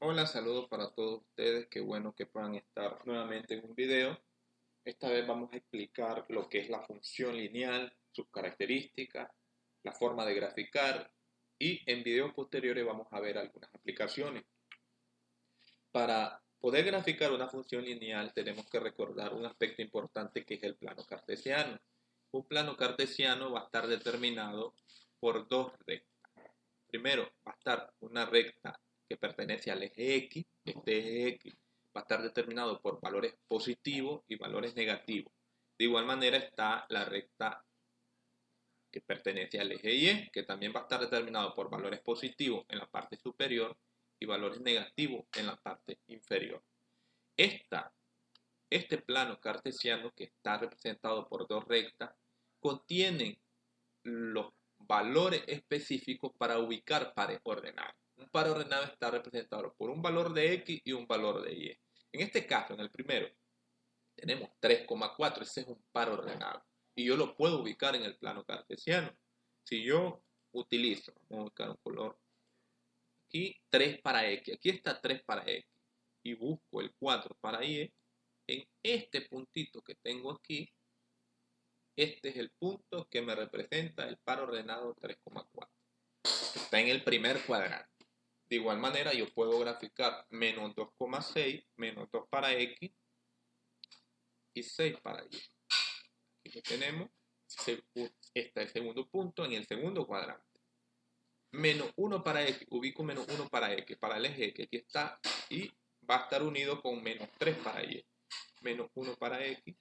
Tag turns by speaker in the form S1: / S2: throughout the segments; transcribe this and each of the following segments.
S1: Hola, saludos para todos ustedes. Qué bueno que puedan estar nuevamente en un video. Esta vez vamos a explicar lo que es la función lineal, sus características, la forma de graficar y en videos posteriores vamos a ver algunas aplicaciones. Para poder graficar una función lineal tenemos que recordar un aspecto importante que es el plano cartesiano. Un plano cartesiano va a estar determinado por dos rectas. Primero va a estar una recta que pertenece al eje X. Este eje X va a estar determinado por valores positivos y valores negativos. De igual manera está la recta que pertenece al eje Y, que también va a estar determinado por valores positivos en la parte superior y valores negativos en la parte inferior. Este plano cartesiano, que está representado por dos rectas, contiene los valores específicos para ubicar pares ordenados. Un par ordenado está representado por un valor de X y un valor de Y. En este caso, en el primero, tenemos 3,4. Ese es un par ordenado. Y yo lo puedo ubicar en el plano cartesiano. Si yo utilizo, vamos a buscar un color aquí, 3 para X. Aquí está 3 para X. Y busco el 4 para Y. En este puntito que tengo aquí, este es el punto que me representa el par ordenado 3,4. Está en el primer cuadrante. De igual manera, yo puedo graficar menos 2,6, menos 2 para X y 6 para Y. Aquí lo tenemos. Está el segundo punto en el segundo cuadrante. Menos 1 para X, ubico menos 1 para X, para el eje X, aquí está, y va a estar unido con menos 3 para Y. Menos 1 para X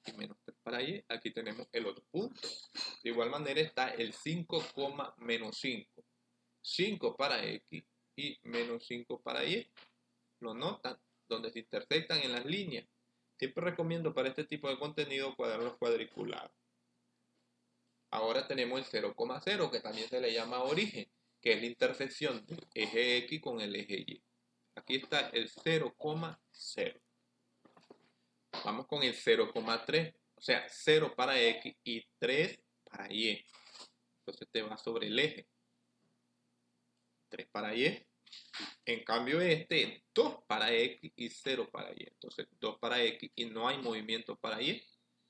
S1: y menos 3 para Y. Aquí tenemos el otro punto. De igual manera está el 5, menos 5. 5 para X y menos 5 para Y. Lo notan, donde se intersectan en las líneas. Siempre recomiendo para este tipo de contenido cuadernos cuadriculados. Ahora tenemos el 0,0, que también se le llama origen, que es la intersección del eje X con el eje Y. Aquí está el 0,0. Vamos con el 0,3, o sea, 0 para X y 3 para Y. Entonces te va sobre el eje. 3 para Y. En cambio este es 2 para X y 0 para Y. Entonces 2 para X y no hay movimiento para Y.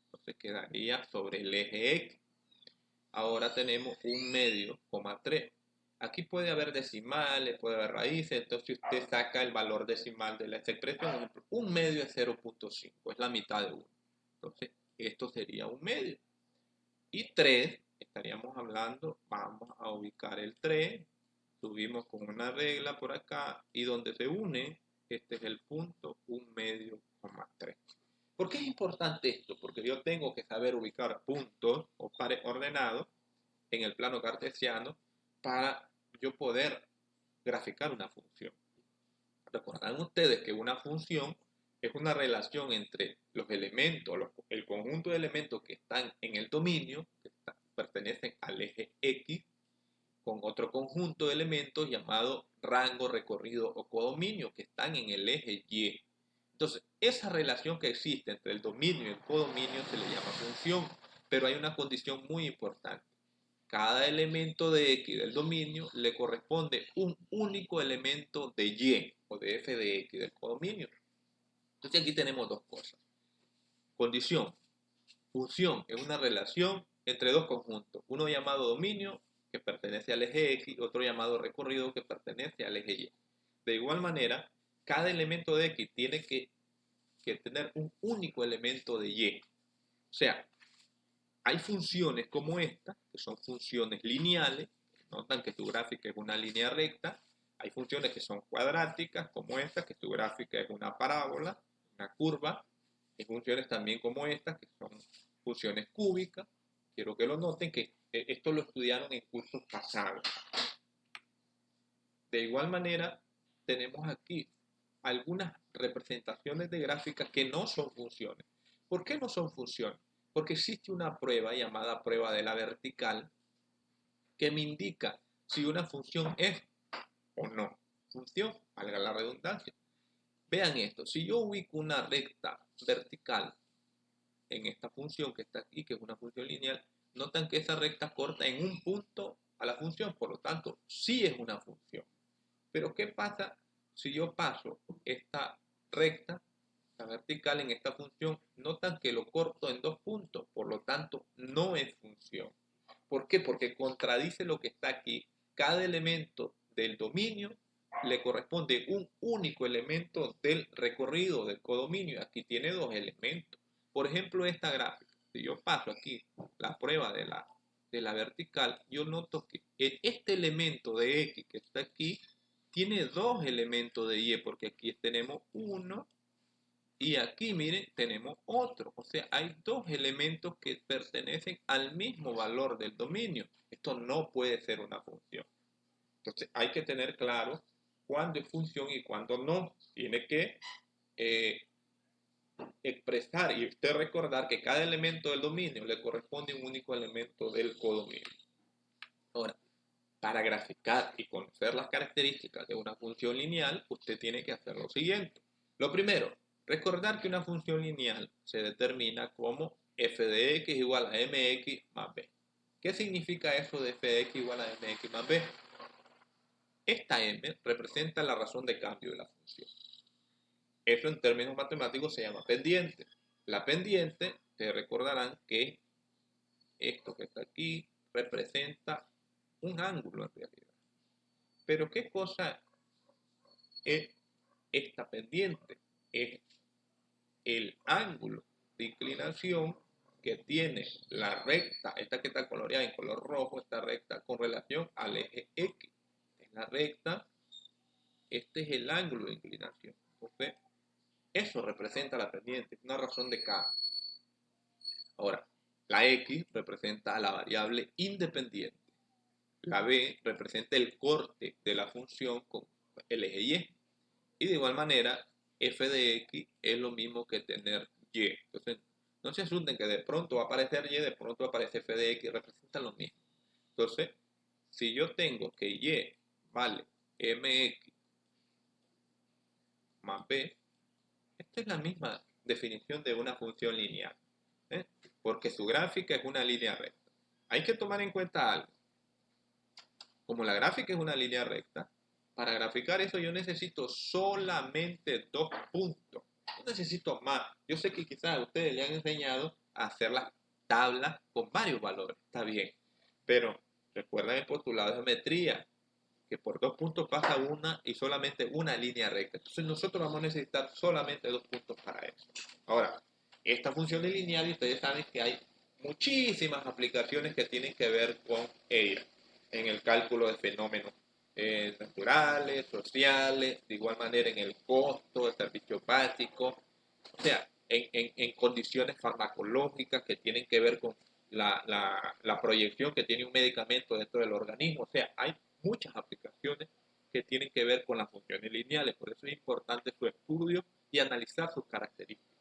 S1: Entonces quedaría sobre el eje X. Ahora tenemos un medio, 3. Aquí puede haber decimales, puede haber raíces. Entonces usted saca el valor decimal de esta expresión. Por ejemplo, un medio es 0,5. Es la mitad de 1. Entonces esto sería un medio. Y 3, estaríamos hablando, vamos a ubicar el 3. Subimos con una regla por acá y donde se une, este es el punto, un medio, 3. ¿Por qué es importante esto? Porque yo tengo que saber ubicar puntos o pares ordenados en el plano cartesiano para yo poder graficar una función. Recordarán ustedes que una función es una relación entre los elementos, el conjunto de elementos que están en el dominio, que pertenecen al eje X, con otro conjunto de elementos llamado rango, recorrido o codominio que están en el eje Y. Entonces, esa relación que existe entre el dominio y el codominio se le llama función, pero hay una condición muy importante. Cada elemento de X del dominio le corresponde un único elemento de Y o de f de X del codominio. Entonces aquí tenemos dos cosas. Condición. Función es una relación entre dos conjuntos, uno llamado dominio que pertenece al eje X, otro llamado recorrido que pertenece al eje Y. De igual manera, cada elemento de X tiene que tener un único elemento de Y. O sea, hay funciones como esta, que son funciones lineales, notan que tu gráfica es una línea recta. Hay funciones que son cuadráticas, como esta, que tu gráfica es una parábola, una curva. Hay funciones también como estas, que son funciones cúbicas. Quiero que lo noten, que esto lo estudiaron en cursos pasados. De igual manera, tenemos aquí algunas representaciones de gráficas que no son funciones. ¿Por qué no son funciones? Porque existe una prueba llamada prueba de la vertical que me indica si una función es o no función, valga la redundancia. Vean esto, si yo ubico una recta vertical en esta función que está aquí, que es una función lineal, notan que esa recta corta en un punto a la función, por lo tanto, sí es una función. Pero ¿qué pasa si yo paso esta recta, la vertical en esta función, notan que lo corto en 2 puntos, por lo tanto no es función. ¿Por qué? Porque contradice lo que está aquí. Cada elemento del dominio le corresponde un único elemento del recorrido del codominio. Aquí tiene 2 elementos. Por ejemplo, esta gráfica. Si yo paso aquí la prueba de la vertical, yo noto que este elemento de X que está aquí tiene 2 elementos de Y, porque aquí tenemos uno y aquí, miren, tenemos otro. O sea, hay 2 elementos que pertenecen al mismo valor del dominio. Esto no puede ser una función. Entonces, hay que tener claro cuándo es función y cuándo no. Tiene que expresar y usted recordar que cada elemento del dominio le corresponde un único elemento del codominio. Ahora, para graficar y conocer las características de una función lineal, usted tiene que hacer lo siguiente. Lo primero, recordar que una función lineal se determina como f de x igual a mx más b. ¿Qué significa eso de f de x igual a mx más b? Esta m representa la razón de cambio de la función. Eso en términos matemáticos se llama pendiente. La pendiente, te recordarán que esto que está aquí representa un ángulo en realidad. Pero ¿qué cosa es esta pendiente? Es el ángulo de inclinación que tiene la recta, esta que está coloreada en color rojo, esta recta con relación al eje X. Es la recta, este es el ángulo de inclinación. Entonces, eso representa la pendiente, una razón de cambio. Ahora, la X representa a la variable independiente. La B representa el corte de la función con el eje Y. Y de igual manera, f de x es lo mismo que tener y. Entonces, no se asusten que de pronto va a aparecer y, de pronto aparece f de x, representan lo mismo. Entonces, si yo tengo que y vale mx más b, esta es la misma definición de una función lineal, ¿eh? Porque su gráfica es una línea recta. Hay que tomar en cuenta algo. Como la gráfica es una línea recta, para graficar eso yo necesito solamente 2 puntos. No necesito más. Yo sé que quizás a ustedes le han enseñado a hacer las tablas con varios valores. Está bien. Pero recuerden el postulado de geometría, que por 2 puntos pasa una y solamente una línea recta. Entonces nosotros vamos a necesitar solamente 2 puntos para eso. Ahora, esta función es lineal y ustedes saben que hay muchísimas aplicaciones que tienen que ver con ella en el cálculo de fenómenos naturales, sociales, de igual manera en el costo del servicio básico, o sea, en condiciones farmacológicas que tienen que ver con la proyección que tiene un medicamento dentro del organismo. O sea, hay muchas aplicaciones que tienen que ver con las funciones lineales, por eso es importante su estudio y analizar sus características.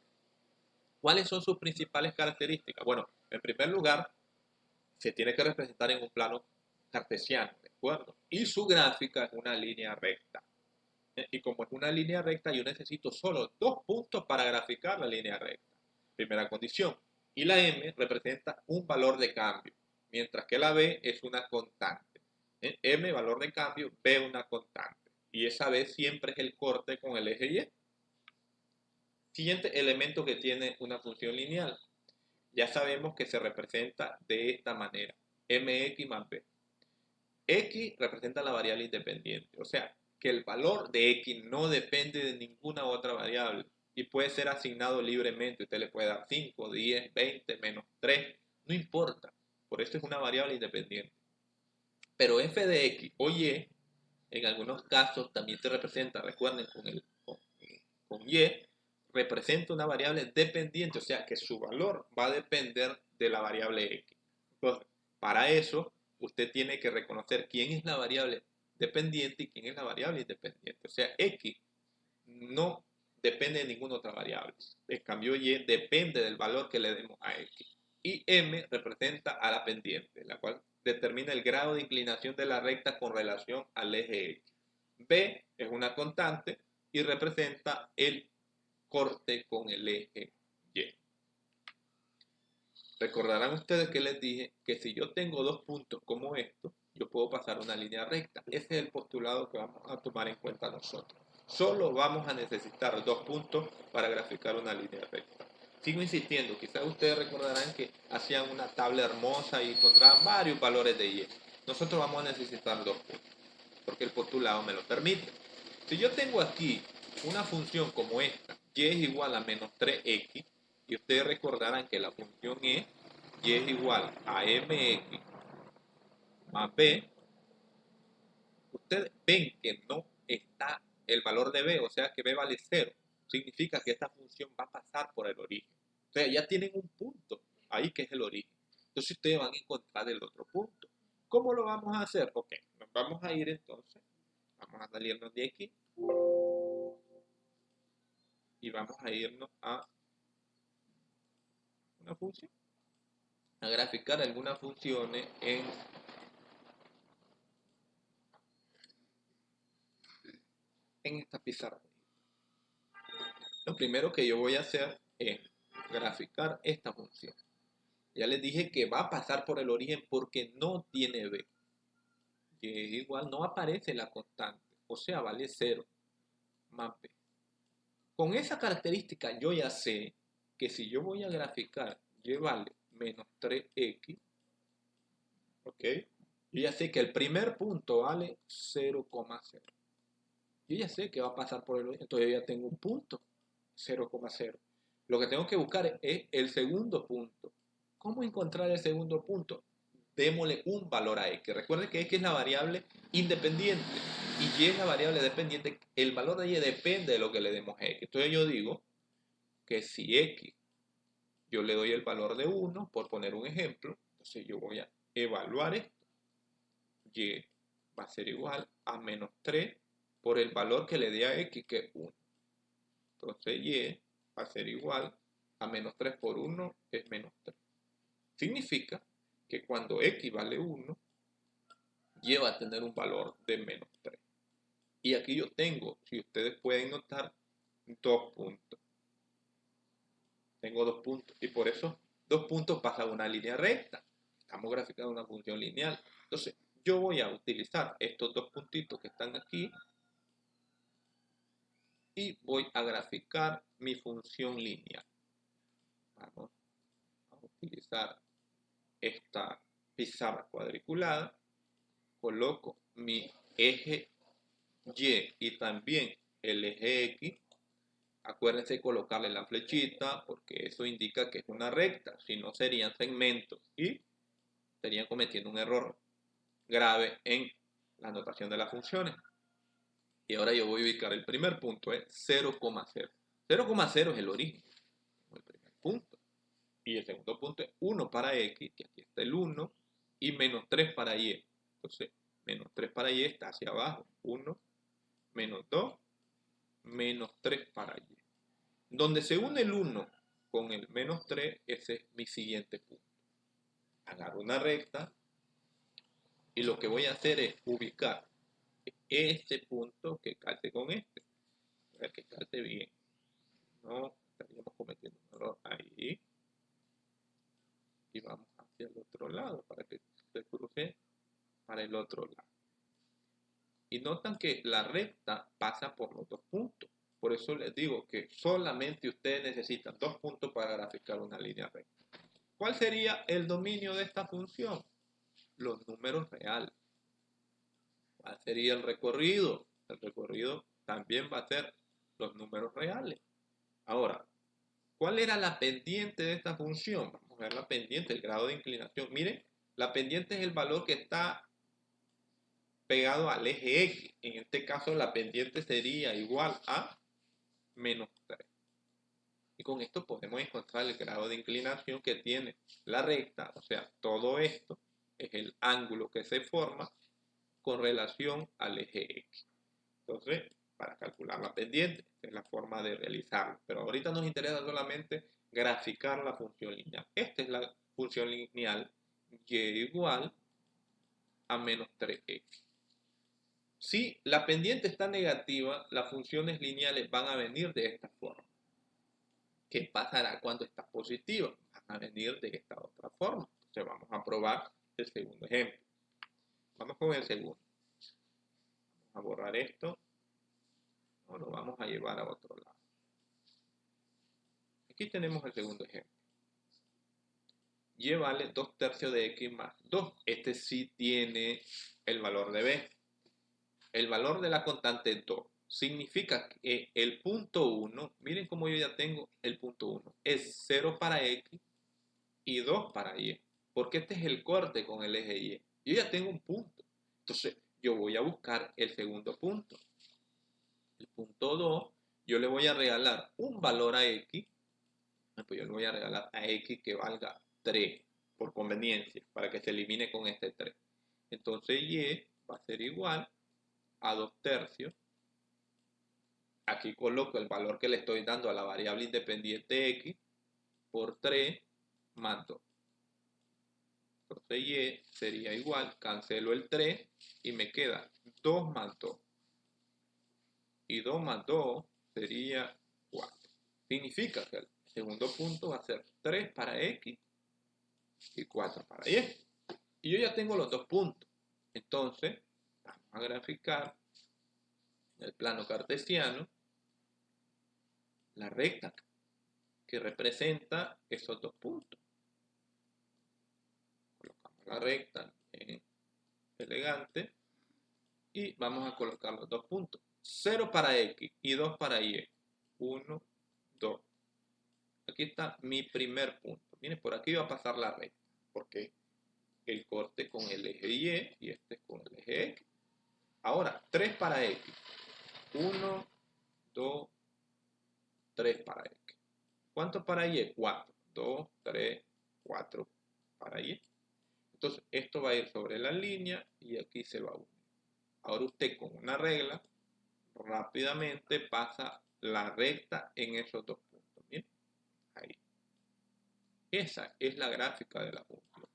S1: ¿Cuáles son sus principales características? Bueno, en primer lugar, se tiene que representar en un plano cartesiano, ¿de acuerdo? Y su gráfica es una línea recta. Y como es una línea recta, yo necesito solo 2 puntos para graficar la línea recta. Primera condición. Y la M representa un valor de cambio, mientras que la B es una constante. M, valor de cambio, B, una constante. Y esa B siempre es el corte con el eje Y. Siguiente elemento que tiene una función lineal. Ya sabemos que se representa de esta manera. Mx más B. X representa la variable independiente. O sea, que el valor de X no depende de ninguna otra variable. Y puede ser asignado libremente. Usted le puede dar 5, 10, 20, menos 3. No importa. Por eso es una variable independiente. Pero f de X o Y, en algunos casos también se representa, recuerden, con Y, representa una variable dependiente, o sea que su valor va a depender de la variable X. Entonces, para eso, usted tiene que reconocer quién es la variable dependiente y quién es la variable independiente. O sea, X no depende de ninguna otra variable. En cambio, Y depende del valor que le demos a X. Y M representa a la pendiente, la cual determina el grado de inclinación de la recta con relación al eje X. B es una constante y representa el corte con el eje Y. Recordarán ustedes que les dije que si yo tengo 2 puntos como estos, yo puedo pasar una línea recta. Ese es el postulado que vamos a tomar en cuenta nosotros. Solo vamos a necesitar 2 puntos para graficar una línea recta. Sigo insistiendo, quizás ustedes recordarán que hacían una tabla hermosa y encontraban varios valores de y. Nosotros vamos a necesitar 2 puntos, porque el postulado me lo permite. Si yo tengo aquí una función como esta, y es igual a menos 3x, y ustedes recordarán que la función es y es igual a mx más b, ustedes ven que no está el valor de b, o sea que b vale 0. Significa que esta función va a pasar por el origen. O sea, ya tienen un punto ahí que es el origen. Entonces ustedes van a encontrar el otro punto. ¿Cómo lo vamos a hacer? Ok, nos vamos a ir entonces. Vamos a salirnos de aquí. Y vamos a irnos a una función. A graficar algunas funciones en esta pizarra. Lo primero que yo voy a hacer es graficar esta función. Ya les dije que va a pasar por el origen porque no tiene b. Y es igual, no aparece la constante, o sea, vale 0 más b. Con esa característica yo ya sé que si yo voy a graficar y vale menos 3x, ¿ok? Yo ya sé que el primer punto vale 0,0. Yo ya sé que va a pasar por el origen, entonces yo ya tengo un punto, 0,0. Lo que tengo que buscar es el segundo punto. ¿Cómo encontrar el segundo punto? Démosle un valor a x. Recuerden que x es la variable independiente y y es la variable dependiente. El valor de y depende de lo que le demos a x. Entonces yo digo que si x yo le doy el valor de 1, por poner un ejemplo, entonces yo voy a evaluar esto. Y va a ser igual a menos 3 por el valor que le dé a x, que es 1. Entonces y va a ser igual a menos 3 por 1 es menos 3. Significa que cuando x vale 1, y va a tener un valor de menos 3. Y aquí yo tengo, si ustedes pueden notar, 2 puntos. Tengo 2 puntos. Y por eso 2 puntos pasan una línea recta. Estamos graficando una función lineal. Entonces, yo voy a utilizar estos 2 puntitos que están aquí y voy a graficar mi función lineal. Vamos a utilizar esta pizarra cuadriculada. Coloco mi eje y también el eje X. Acuérdense de colocarle la flechita porque eso indica que es una recta, si no serían segmentos y estarían cometiendo un error grave en la notación de las funciones. Y ahora yo voy a ubicar el primer punto, es 0,0. 0,0 es el origen, el primer punto. Y el segundo punto es 1 para x, que aquí está el 1, y menos 3 para y. Entonces, menos 3 para y está hacia abajo. 1, menos 2, menos 3 para y. Donde se une el 1 con el menos 3, ese es mi siguiente punto. Agarro una recta y lo que voy a hacer es ubicar este punto que calce con este. Para que calce bien. No estaríamos cometiendo un error ahí. Y vamos hacia el otro lado para que se cruce para el otro lado. Y notan que la recta pasa por los 2 puntos. Por eso les digo que solamente ustedes necesitan 2 puntos para graficar una línea recta. ¿Cuál sería el dominio de esta función? Los números reales. ¿Cuál sería el recorrido? El recorrido también va a ser los números reales. Ahora, ¿cuál era la pendiente de esta función? Vamos a ver la pendiente, el grado de inclinación. Miren, la pendiente es el valor que está pegado al eje X. En este caso, la pendiente sería igual a menos 3. Y con esto podemos encontrar el grado de inclinación que tiene la recta, o sea, todo esto es el ángulo que se forma con relación al eje X. Entonces, para calcular la pendiente, es la forma de realizarlo. Pero ahorita nos interesa solamente graficar la función lineal. Esta es la función lineal y igual a menos 3x. Si la pendiente está negativa, las funciones lineales van a venir de esta forma. ¿Qué pasará cuando está positiva? Van a venir de esta otra forma. Entonces vamos a probar el segundo ejemplo. Vamos con el segundo. Vamos a borrar esto. o lo vamos a llevar a otro lado. Aquí tenemos el segundo ejemplo. Y vale 2/3 de x más 2. Este sí tiene el valor de b. El valor de la constante es 2. Significa que el punto 1, miren cómo yo ya tengo el punto 1, es 0 para x y 2 para y. Porque este es el corte con el eje y. Yo ya tengo un punto. Entonces, yo voy a buscar el segundo punto. El punto 2, yo le voy a regalar un valor a x. Pues yo le voy a regalar a x que valga 3, por conveniencia, para que se elimine con este 3. Entonces, y va a ser igual a 2/3. Aquí coloco el valor que le estoy dando a la variable independiente x por 3 más 2. Entonces y sería igual, cancelo el 3 y me queda 2 más 2. Y 2 más 2 sería 4. Significa que el segundo punto va a ser 3 para x y 4 para y. Y yo ya tengo los dos puntos. Entonces, vamos a graficar en el plano cartesiano la recta que representa esos dos puntos. Colocamos la recta en elegante y vamos a colocar los dos puntos. 0 para x y 2 para y. 1, 2. Aquí está mi primer punto. Miren, por aquí va a pasar la recta, porque el corte con el eje y este con el eje x. Ahora, 3 para x. 1, 2, 3 para x. ¿Cuánto para y? 4. 2, 3, 4 para y. Entonces, esto va a ir sobre la línea y aquí se va a unir. Ahora usted con una regla rápidamente pasa la recta en esos dos puntos. ¿Bien? Ahí. Esa es la gráfica de la función.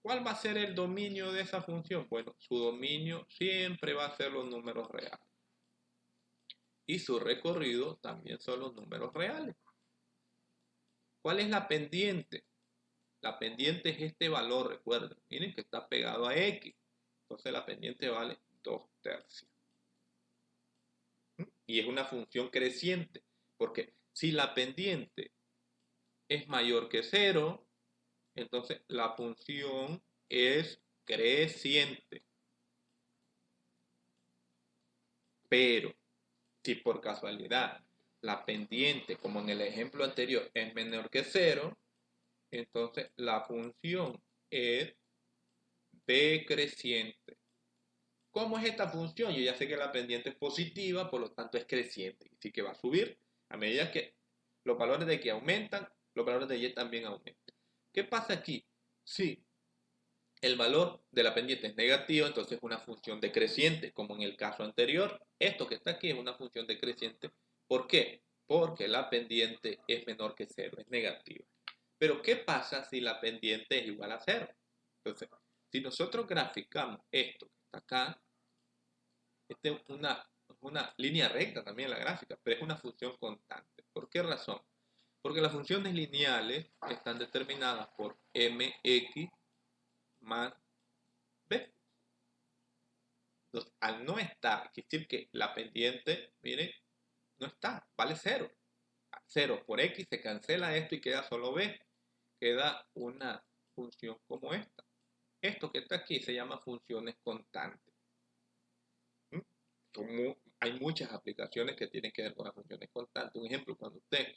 S1: ¿Cuál va a ser el dominio de esa función? Bueno, su dominio siempre va a ser los números reales. Y su recorrido también son los números reales. ¿Cuál es la pendiente? La pendiente es este valor, recuerden. Miren que está pegado a x. Entonces la pendiente vale 2/3. Y es una función creciente. Porque si la pendiente es mayor que 0, entonces la función es creciente. Pero si por casualidad la pendiente, como en el ejemplo anterior, es menor que 0, entonces la función es decreciente. ¿Cómo es esta función? Yo ya sé que la pendiente es positiva, por lo tanto es creciente. Así que va a subir a medida que los valores de x aumentan, los valores de y también aumentan. ¿Qué pasa aquí? Si el valor de la pendiente es negativo, entonces es una función decreciente, como en el caso anterior. Esto que está aquí es una función decreciente. ¿Por qué? Porque la pendiente es menor que 0, es negativa. Pero ¿qué pasa si la pendiente es igual a 0? Entonces, si nosotros graficamos esto que está acá, esta es una línea recta también la gráfica, pero es una función constante. ¿Por qué razón? Porque las funciones lineales están determinadas por mx más b. Entonces, al no estar, quiere decir que la pendiente, miren, no está, vale 0. 0 por x se cancela esto y queda solo b. Queda una función como esta. Esto que está aquí se llama funciones constantes. Hay muchas aplicaciones que tienen que ver con las funciones constantes. Un ejemplo, cuando usted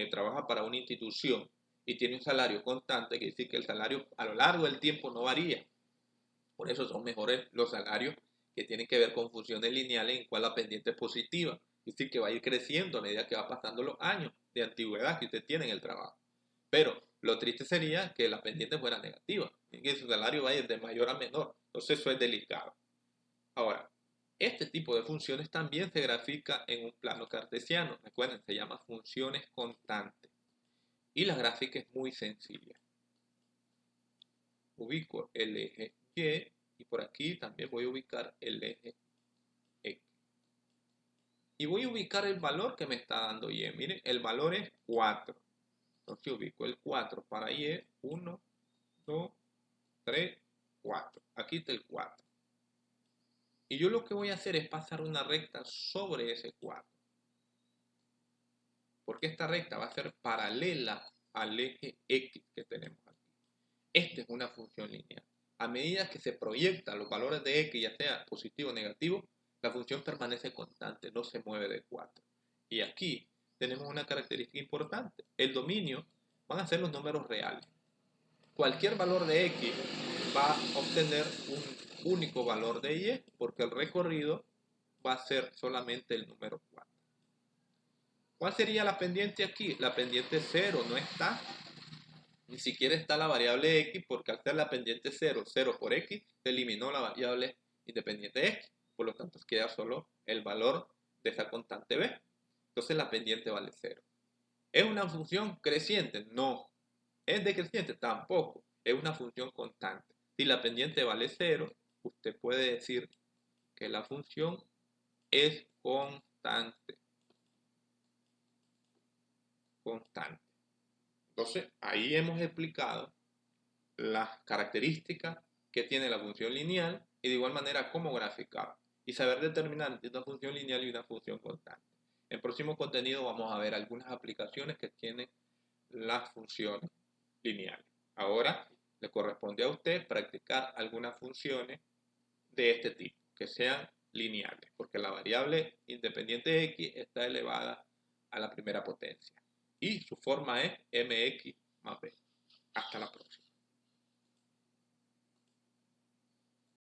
S1: trabaja para una institución y tiene un salario constante, quiere decir que el salario a lo largo del tiempo no varía. Por eso son mejores los salarios que tienen que ver con funciones lineales en cual la pendiente es positiva. Es decir, que va a ir creciendo a medida que va pasando los años de antigüedad que usted tiene en el trabajo. Pero lo triste sería que la pendiente fuera negativa, y que su salario vaya de mayor a menor. Entonces eso es delicado. Ahora, este tipo de funciones también se grafica en un plano cartesiano. Recuerden, se llama funciones constantes. Y la gráfica es muy sencilla. Ubico el eje y por aquí también voy a ubicar el eje x. Y voy a ubicar el valor que me está dando y. Miren, el valor es 4. Entonces ubico el 4 para y. 1, 2, 3, 4. Aquí está el 4. Y yo lo que voy a hacer es pasar una recta sobre ese cuadro. Porque esta recta va a ser paralela al eje X que tenemos aquí. Esta es una función lineal. A medida que se proyectan los valores de X, ya sea positivo o negativo, la función permanece constante, no se mueve de 4. Y aquí tenemos una característica importante. El dominio van a ser los números reales. Cualquier valor de X va a obtener un único valor de Y, porque el recorrido va a ser solamente el número 4. ¿Cuál sería la pendiente aquí? La pendiente 0 no está. Ni siquiera está la variable X, porque al ser la pendiente 0, 0 por X, se eliminó la variable independiente X. Por lo tanto, queda solo el valor de esa constante B. Entonces la pendiente vale 0. ¿Es una función creciente? No. ¿Es decreciente? Tampoco. Es una función constante. Si la pendiente vale 0, usted puede decir que la función es constante. Constante. Entonces, ahí hemos explicado las características que tiene la función lineal y de igual manera cómo graficar y saber determinar entre una función lineal y una función constante. En el próximo contenido vamos a ver algunas aplicaciones que tienen las funciones lineales. Ahora le corresponde a usted practicar algunas funciones de este tipo, que sean lineales, porque la variable independiente x está elevada a la primera potencia y su forma es mx más b. Hasta la próxima.